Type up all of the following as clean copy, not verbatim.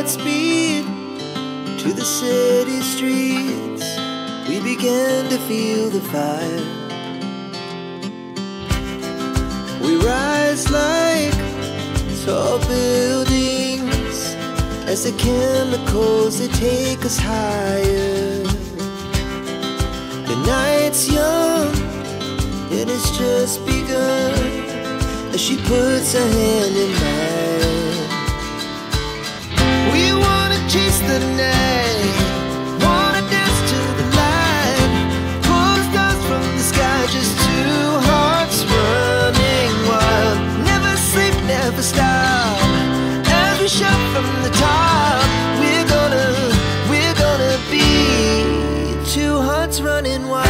speed to the city streets. We began to feel the fire. We rise like tall buildings as the chemicals that take us higher. The night's young, it has just begun as she puts her hand in mine. We wanna chase the night, wanna dance to the light, pull the stars from the sky, just two hearts running wild. Never sleep, never stop, as we shout from the top. We're gonna be two hearts running wild.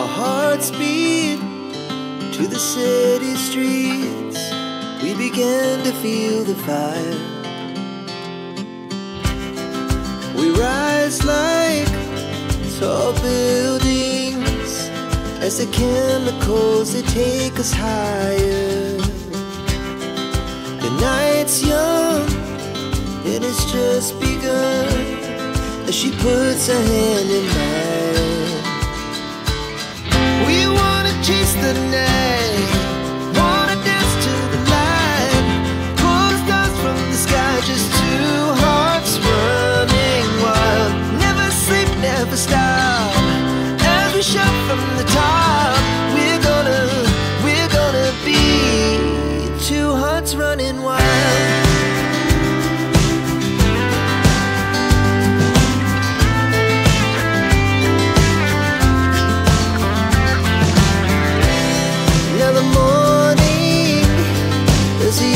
our hearts beat to the city streets. We began to feel the fire. We rise like tall buildings as the chemicals, they take us higher. The night's young and it's just begun as she puts her hand in mine. We wanna chase the night, wanna dance to the light, pull the stars from the sky, just two hearts running wild. Never sleep, never stop, as we shout from the top. We're gonna be two hearts running wild.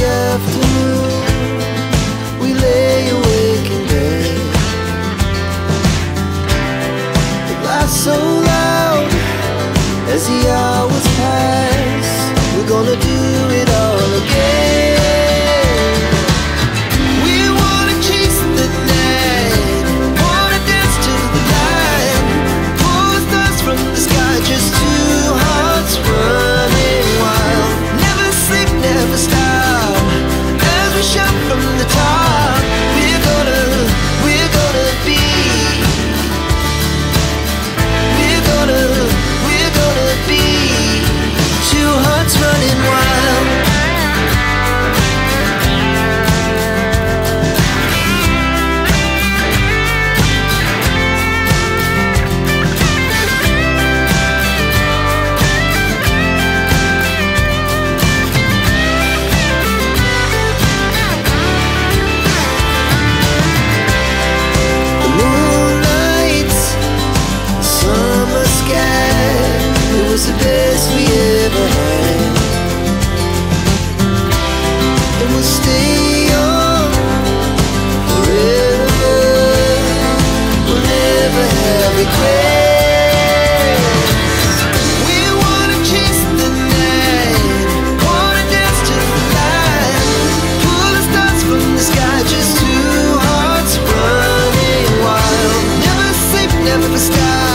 Afternoon, we lay awake in bed. It laughs so loud as the hours pass. We're gonna do it all again. We wanna chase the night, wanna dance to the light, pull the stars from the sky, just two hearts running wild. Never sleep, never stop, shout from the top. We're gonna be, we're gonna be two hearts running wild. The best we ever had, and we'll stay young forever. We'll never have regrets. We wanna chase the night, wanna dance to the light, pull the stars from the sky, just two hearts running wild. Never sleep, never stop,